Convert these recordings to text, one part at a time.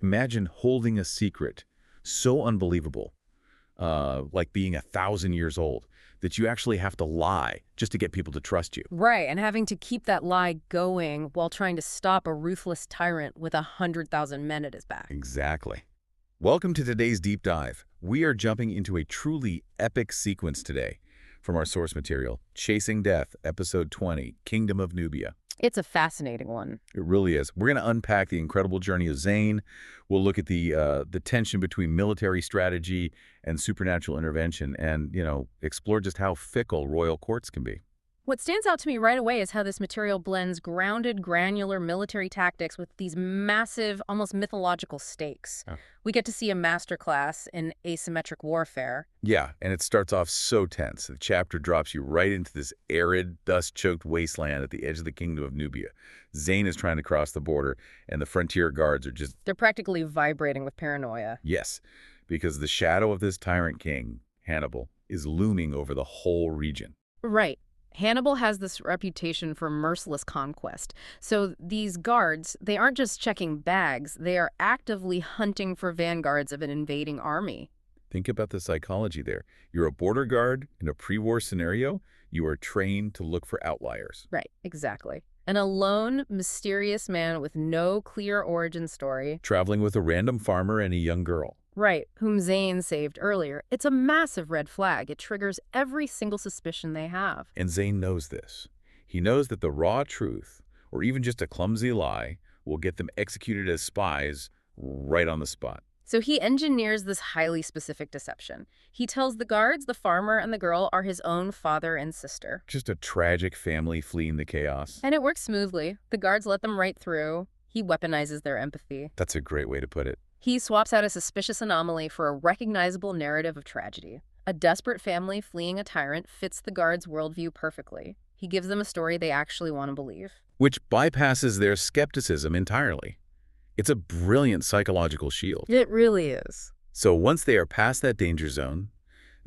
Imagine holding a secret so unbelievable, like being 1,000 years old, that you actually have to lie just to get people to trust you. Right, and having to keep that lie going while trying to stop a ruthless tyrant with 100,000 men at his back. Exactly. Welcome to today's deep dive. We are jumping into a truly epic sequence today from our source material, Chasing Death, Episode 20, Kingdom of Nubia. It's a fascinating one. It really is. We're going to unpack the incredible journey of Zayn. We'll look at the tension between military strategy and supernatural intervention and, explore just how fickle royal courts can be. What stands out to me right away is how this material blends grounded, granular military tactics with these massive, almost mythological stakes. Oh. We get to see a masterclass in asymmetric warfare. Yeah, and it starts off so tense. The chapter drops you right into this arid, dust-choked wasteland at the edge of the Kingdom of Nubia. Zayn is trying to cross the border, and the frontier guards are just... They're practically vibrating with paranoia. Yes, because the shadow of this tyrant king, Hannibal, is looming over the whole region. Right. Hannibal has this reputation for merciless conquest. So these guards, they aren't just checking bags, they are actively hunting for vanguards of an invading army. Think about the psychology there. You're a border guard in a pre-war scenario. You are trained to look for outliers. Right, exactly. And a lone, mysterious man with no clear origin story. Traveling with a random farmer and a young girl. Right, whom Zayn saved earlier. It's a massive red flag. It triggers every single suspicion they have. And Zayn knows this. He knows that the raw truth, or even just a clumsy lie, will get them executed as spies right on the spot. So he engineers this highly specific deception. He tells the guards the farmer and the girl are his own father and sister. Just a tragic family fleeing the chaos. And it works smoothly. The guards let them right through. He weaponizes their empathy. That's a great way to put it. He swaps out a suspicious anomaly for a recognizable narrative of tragedy. A desperate family fleeing a tyrant fits the guards' worldview perfectly. He gives them a story they actually want to believe. Which bypasses their skepticism entirely. It's a brilliant psychological shield. It really is. So once they are past that danger zone,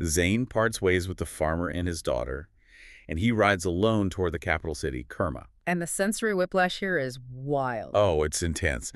Zayn parts ways with the farmer and his daughter, and he rides alone toward the capital city, Kerma. And the sensory whiplash here is wild. Oh, it's intense.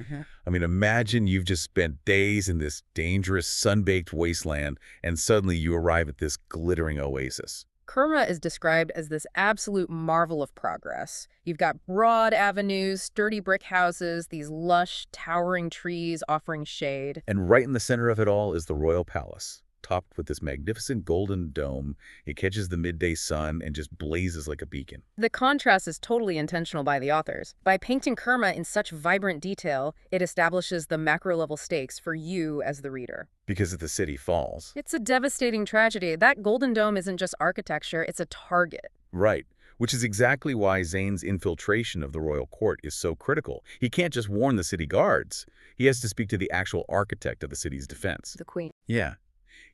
I mean, imagine you've just spent days in this dangerous, sun-baked wasteland, and suddenly you arrive at this glittering oasis. Kerma is described as this absolute marvel of progress. You've got broad avenues, sturdy brick houses, these lush, towering trees offering shade. And right in the center of it all is the royal palace, topped with this magnificent golden dome. It catches the midday sun and just blazes like a beacon. The contrast is totally intentional by the authors. By painting Kerma in such vibrant detail, it establishes the macro-level stakes for you as the reader. Because if the city falls... It's a devastating tragedy. That golden dome isn't just architecture, it's a target. Right. Which is exactly why Zayn's infiltration of the royal court is so critical. He can't just warn the city guards. He has to speak to the actual architect of the city's defense. The queen. Yeah.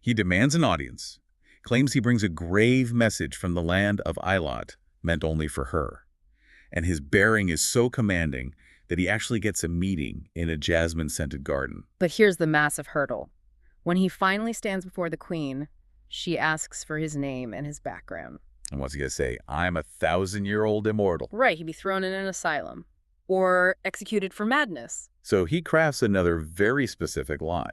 He demands an audience, claims he brings a grave message from the land of Eilat, meant only for her. And his bearing is so commanding that he actually gets a meeting in a jasmine-scented garden. But here's the massive hurdle. When he finally stands before the queen, she asks for his name and his background. And what's he going to say? I'm a 1,000-year-old immortal. Right, he'd be thrown in an asylum. Or executed for madness. So he crafts another very specific lie.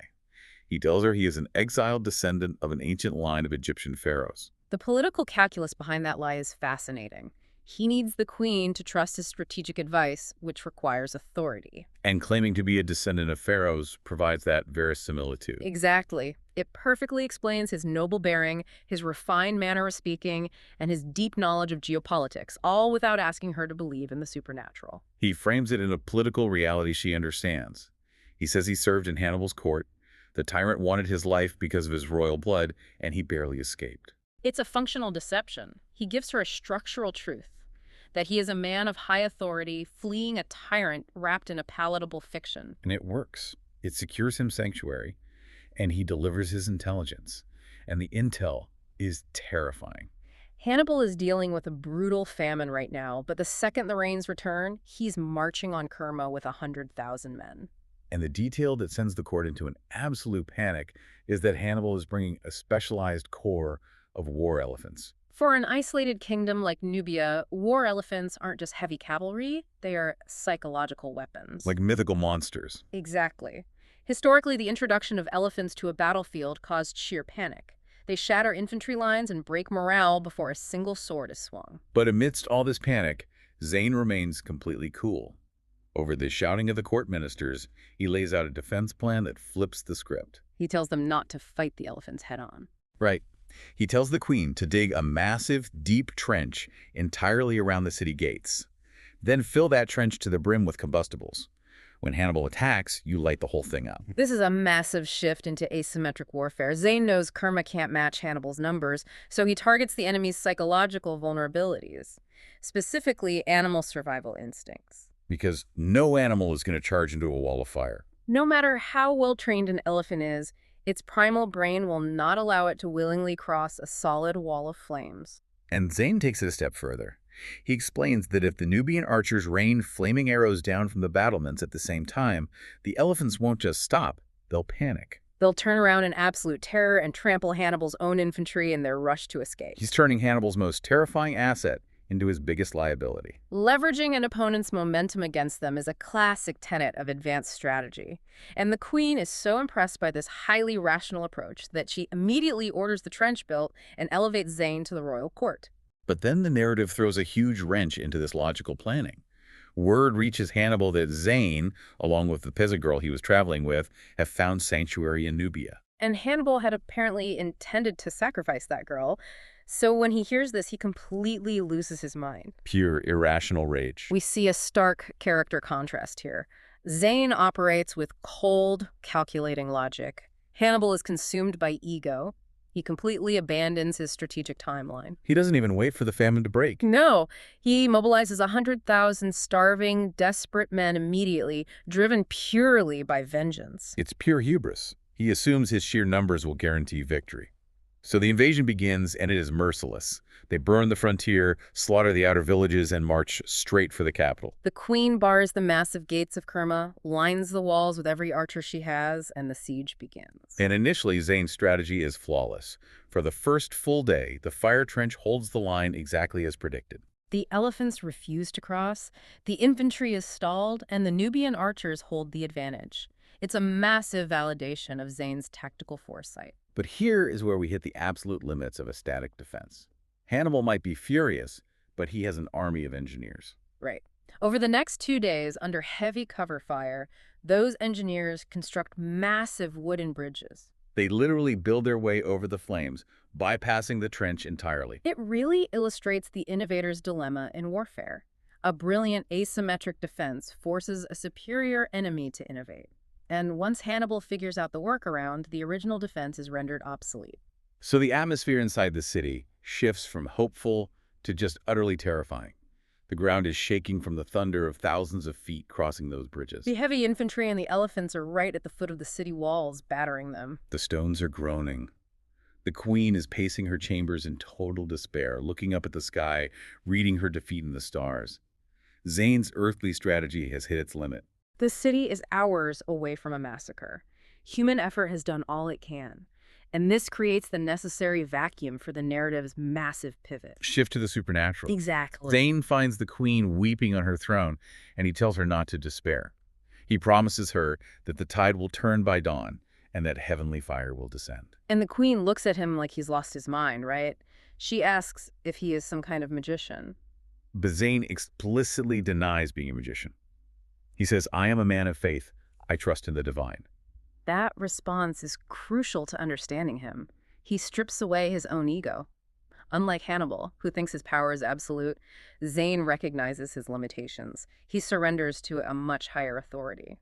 He tells her he is an exiled descendant of an ancient line of Egyptian pharaohs. The political calculus behind that lie is fascinating. He needs the queen to trust his strategic advice, which requires authority. And claiming to be a descendant of pharaohs provides that verisimilitude. Exactly. It perfectly explains his noble bearing, his refined manner of speaking, and his deep knowledge of geopolitics, all without asking her to believe in the supernatural. He frames it in a political reality she understands. He says he served in Hannibal's court. The tyrant wanted his life because of his royal blood, and he barely escaped. It's a functional deception. He gives her a structural truth, that he is a man of high authority, fleeing a tyrant wrapped in a palatable fiction. And it works. It secures him sanctuary, and he delivers his intelligence. And the intel is terrifying. Hannibal is dealing with a brutal famine right now, but the second the rains return, he's marching on Kerma with 100,000 men. And the detail that sends the court into an absolute panic is that Hannibal is bringing a specialized corps of war elephants. For an isolated kingdom like Nubia, war elephants aren't just heavy cavalry, they are psychological weapons. Like mythical monsters. Exactly. Historically, the introduction of elephants to a battlefield caused sheer panic. They shatter infantry lines and break morale before a single sword is swung. But amidst all this panic, Zayn remains completely cool. Over the shouting of the court ministers, he lays out a defense plan that flips the script. He tells them not to fight the elephants head-on. Right. He tells the queen to dig a massive, deep trench entirely around the city gates. Then fill that trench to the brim with combustibles. When Hannibal attacks, you light the whole thing up. This is a massive shift into asymmetric warfare. Zayn knows Kerma can't match Hannibal's numbers, so he targets the enemy's psychological vulnerabilities, specifically animal survival instincts. Because no animal is going to charge into a wall of fire. No matter how well-trained an elephant is, its primal brain will not allow it to willingly cross a solid wall of flames. And Zayn takes it a step further. He explains that if the Nubian archers rain flaming arrows down from the battlements at the same time, the elephants won't just stop, they'll panic. They'll turn around in absolute terror and trample Hannibal's own infantry in their rush to escape. He's turning Hannibal's most terrifying asset into his biggest liability. Leveraging an opponent's momentum against them is a classic tenet of advanced strategy. And the queen is so impressed by this highly rational approach that she immediately orders the trench built and elevates Zayn to the royal court. But then the narrative throws a huge wrench into this logical planning. Word reaches Hannibal that Zayn, along with the peasant girl he was traveling with, have found sanctuary in Nubia. And Hannibal had apparently intended to sacrifice that girl, so when he hears this, he completely loses his mind. Pure, irrational rage. We see a stark character contrast here. Zayn operates with cold, calculating logic. Hannibal is consumed by ego. He completely abandons his strategic timeline. He doesn't even wait for the famine to break. No, he mobilizes 100,000 starving, desperate men immediately, driven purely by vengeance. It's pure hubris. He assumes his sheer numbers will guarantee victory. So the invasion begins, and it is merciless. They burn the frontier, slaughter the outer villages, and march straight for the capital. The queen bars the massive gates of Kerma, lines the walls with every archer she has, and the siege begins. And initially, Zayn's strategy is flawless. For the first full day, the fire trench holds the line exactly as predicted. The elephants refuse to cross, the infantry is stalled, and the Nubian archers hold the advantage. It's a massive validation of Zayn's tactical foresight. But here is where we hit the absolute limits of a static defense. Hannibal might be furious, but he has an army of engineers. Right. Over the next 2 days, under heavy cover fire, those engineers construct massive wooden bridges. They literally build their way over the flames, bypassing the trench entirely. It really illustrates the innovator's dilemma in warfare. A brilliant asymmetric defense forces a superior enemy to innovate. And once Hannibal figures out the workaround, the original defense is rendered obsolete. So the atmosphere inside the city shifts from hopeful to just utterly terrifying. The ground is shaking from the thunder of thousands of feet crossing those bridges. The heavy infantry and the elephants are right at the foot of the city walls, battering them. The stones are groaning. The queen is pacing her chambers in total despair, looking up at the sky, reading her defeat in the stars. Zayn's earthly strategy has hit its limit. The city is hours away from a massacre. Human effort has done all it can, and this creates the necessary vacuum for the narrative's massive pivot. Shift to the supernatural. Exactly. Zayn finds the queen weeping on her throne, and he tells her not to despair. He promises her that the tide will turn by dawn, and that heavenly fire will descend. And the queen looks at him like he's lost his mind, right? She asks if he is some kind of magician. But Zayn explicitly denies being a magician. He says, "I am a man of faith. I trust in the divine." That response is crucial to understanding him. He strips away his own ego. Unlike Hannibal, who thinks his power is absolute, Zayn recognizes his limitations. He surrenders to a much higher authority.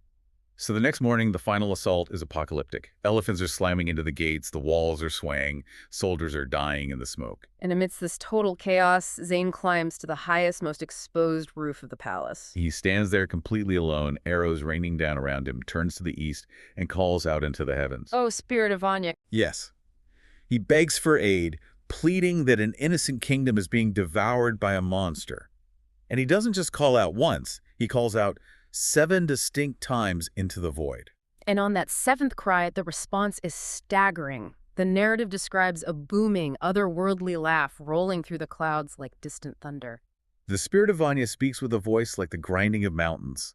So the next morning, the final assault is apocalyptic. Elephants are slamming into the gates, the walls are swaying, soldiers are dying in the smoke. And amidst this total chaos, Zayn climbs to the highest, most exposed roof of the palace. He stands there completely alone, arrows raining down around him, turns to the east, and calls out into the heavens. Oh, spirit of Anya. Yes. He begs for aid, pleading that an innocent kingdom is being devoured by a monster. And he doesn't just call out once, he calls out 7 distinct times into the void. And on that 7th cry, the response is staggering. The narrative describes a booming, otherworldly laugh rolling through the clouds like distant thunder. The spirit of Vanya speaks with a voice like the grinding of mountains.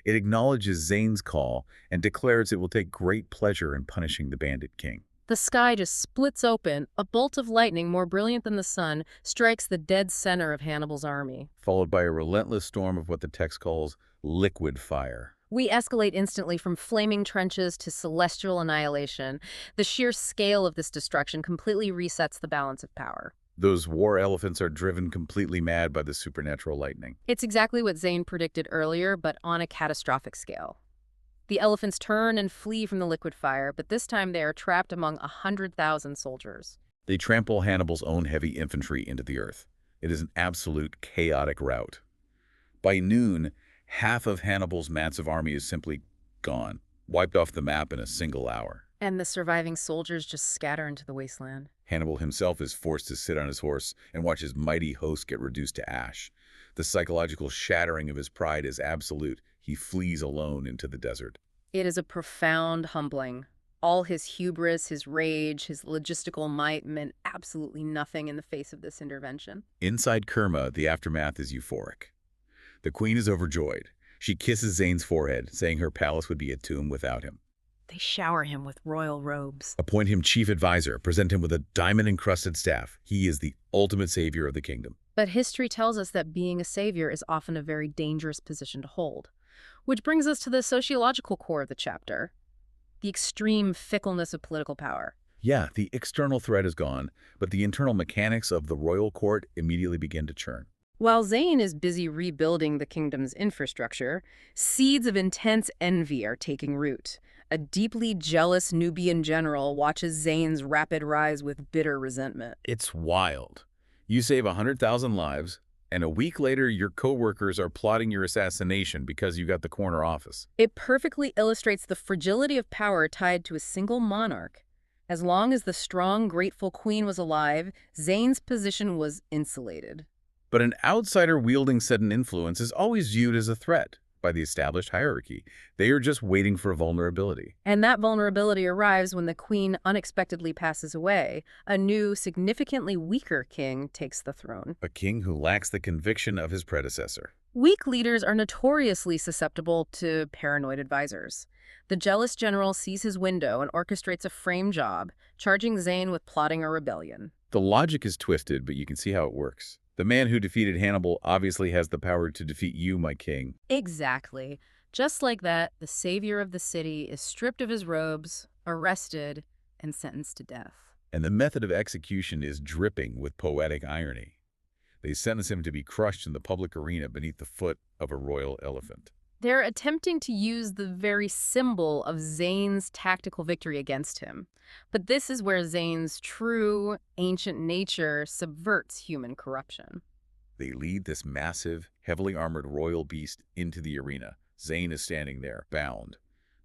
It acknowledges Zayn's call and declares it will take great pleasure in punishing the bandit king. The sky just splits open. A bolt of lightning, more brilliant than the sun, strikes the dead center of Hannibal's army. Followed by a relentless storm of what the text calls liquid fire. We escalate instantly from flaming trenches to celestial annihilation. The sheer scale of this destruction completely resets the balance of power. Those war elephants are driven completely mad by the supernatural lightning. It's exactly what Zayn predicted earlier, but on a catastrophic scale. The elephants turn and flee from the liquid fire, but this time they are trapped among 100,000 soldiers. They trample Hannibal's own heavy infantry into the earth. It is an absolute chaotic rout. By noon, half of Hannibal's massive army is simply gone, wiped off the map in a single hour. And the surviving soldiers just scatter into the wasteland. Hannibal himself is forced to sit on his horse and watch his mighty host get reduced to ash. The psychological shattering of his pride is absolute. He flees alone into the desert. It is a profound humbling. All his hubris, his rage, his logistical might meant absolutely nothing in the face of this intervention. Inside Kerma, the aftermath is euphoric. The queen is overjoyed. She kisses Zayn's forehead, saying her palace would be a tomb without him. They shower him with royal robes. Appoint him chief advisor, present him with a diamond-encrusted staff. He is the ultimate savior of the kingdom. But history tells us that being a savior is often a very dangerous position to hold. Which brings us to the sociological core of the chapter, the extreme fickleness of political power. Yeah, the external threat is gone, but the internal mechanics of the royal court immediately begin to churn. While Zayn is busy rebuilding the kingdom's infrastructure, seeds of intense envy are taking root. A deeply jealous Nubian general watches Zayn's rapid rise with bitter resentment. It's wild. You save 100,000 lives, and a week later your co-workers are plotting your assassination because you got the corner office. It perfectly illustrates the fragility of power tied to a single monarch. As long as the strong, grateful queen was alive, Zayn's position was insulated. But an outsider wielding sudden influence is always viewed as a threat by the established hierarchy. They are just waiting for a vulnerability. And that vulnerability arrives when the queen unexpectedly passes away. A new, significantly weaker king takes the throne. A king who lacks the conviction of his predecessor. Weak leaders are notoriously susceptible to paranoid advisors. The jealous general sees his window and orchestrates a frame job, charging Zayn with plotting a rebellion. The logic is twisted, but you can see how it works. The man who defeated Hannibal obviously has the power to defeat you, my king. Exactly. Just like that, the savior of the city is stripped of his robes, arrested, and sentenced to death. And the method of execution is dripping with poetic irony. They sentence him to be crushed in the public arena beneath the foot of a royal elephant. They're attempting to use the very symbol of Zayn's tactical victory against him. But this is where Zayn's true, ancient nature subverts human corruption. They lead this massive, heavily armored royal beast into the arena. Zayn is standing there, bound.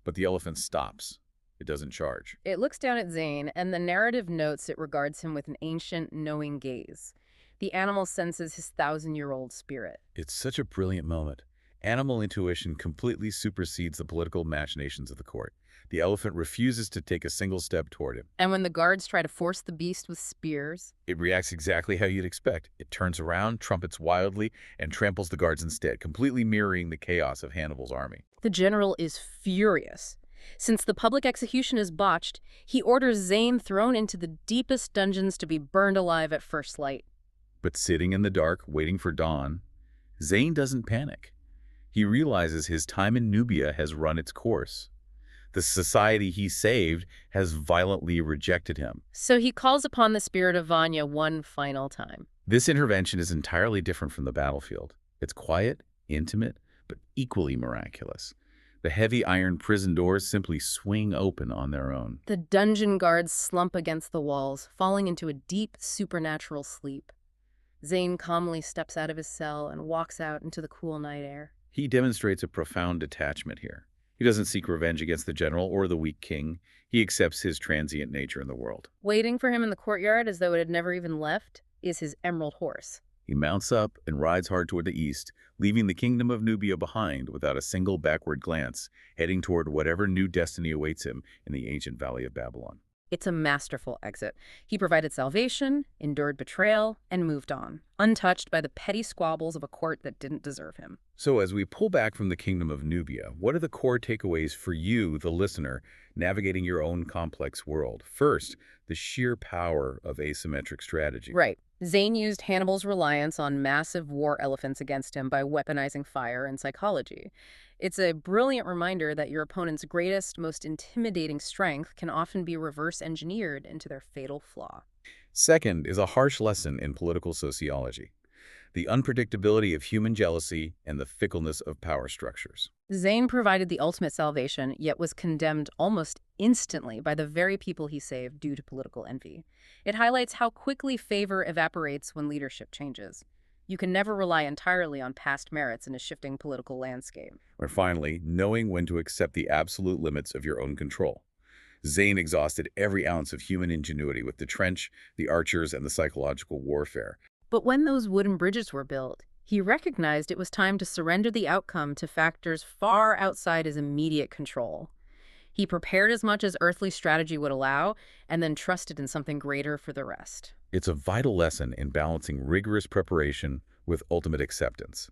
But the elephant stops. It doesn't charge. It looks down at Zayn, and the narrative notes it regards him with an ancient, knowing gaze. The animal senses his 1,000-year-old spirit. It's such a brilliant moment. Animal intuition completely supersedes the political machinations of the court. The elephant refuses to take a single step toward him. And when the guards try to force the beast with spears, it reacts exactly how you'd expect. It turns around, trumpets wildly, and tramples the guards instead, completely mirroring the chaos of Hannibal's army. The general is furious. Since the public execution is botched, he orders Zayn thrown into the deepest dungeons to be burned alive at first light. But sitting in the dark, waiting for dawn, Zayn doesn't panic. He realizes his time in Nubia has run its course. The society he saved has violently rejected him. So he calls upon the spirit of Vanya one final time. This intervention is entirely different from the battlefield. It's quiet, intimate, but equally miraculous. The heavy iron prison doors simply swing open on their own. The dungeon guards slump against the walls, falling into a deep, supernatural sleep. Zayn calmly steps out of his cell and walks out into the cool night air. He demonstrates a profound detachment here. He doesn't seek revenge against the general or the weak king. He accepts his transient nature in the world. Waiting for him in the courtyard as though it had never even left is his emerald horse. He mounts up and rides hard toward the east, leaving the kingdom of Nubia behind without a single backward glance, heading toward whatever new destiny awaits him in the ancient valley of Babylon. It's a masterful exit. He provided salvation, endured betrayal, and moved on, untouched by the petty squabbles of a court that didn't deserve him. So as we pull back from the kingdom of Nubia, what are the core takeaways for you, the listener, navigating your own complex world? First, the sheer power of asymmetric strategy. Right. Zayn used Hannibal's reliance on massive war elephants against him by weaponizing fire and psychology. It's a brilliant reminder that your opponent's greatest, most intimidating strength can often be reverse engineered into their fatal flaw. Second is a harsh lesson in political sociology, the unpredictability of human jealousy and the fickleness of power structures. Zayn provided the ultimate salvation, yet was condemned almost instantly by the very people he saved due to political envy. It highlights how quickly favor evaporates when leadership changes. You can never rely entirely on past merits in a shifting political landscape. Or finally, knowing when to accept the absolute limits of your own control. Zayn exhausted every ounce of human ingenuity with the trench, the archers, and the psychological warfare. But when those wooden bridges were built, he recognized it was time to surrender the outcome to factors far outside his immediate control. He prepared as much as earthly strategy would allow, and then trusted in something greater for the rest. It's a vital lesson in balancing rigorous preparation with ultimate acceptance.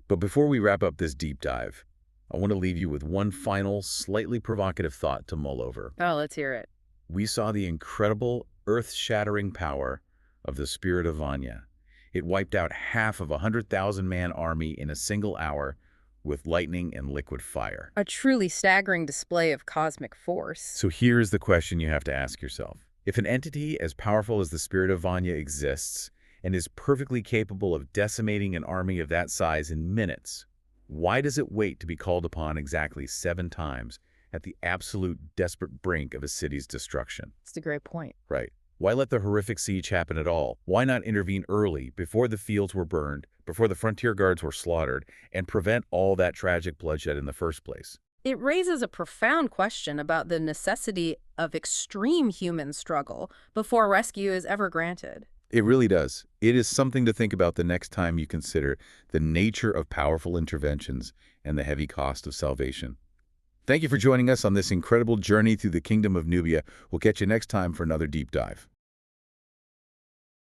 But before we wrap up this deep dive, I want to leave you with one final, slightly provocative thought to mull over. Oh, let's hear it. We saw the incredible, earth-shattering power of the Spirit of Vanya. It wiped out half of a 100,000-man army in a single hour with lightning and liquid fire. A truly staggering display of cosmic force. So here's the question you have to ask yourself. If an entity as powerful as the Spirit of Vanya exists and is perfectly capable of decimating an army of that size in minutes, why does it wait to be called upon exactly 7 times at the absolute desperate brink of a city's destruction? That's a great point. Right. Why let the horrific siege happen at all? Why not intervene early, before the fields were burned, before the frontier guards were slaughtered, and prevent all that tragic bloodshed in the first place? It raises a profound question about the necessity of extreme human struggle before rescue is ever granted. It really does. It is something to think about the next time you consider the nature of powerful interventions and the heavy cost of salvation. Thank you for joining us on this incredible journey through the Kingdom of Nubia. We'll catch you next time for another deep dive.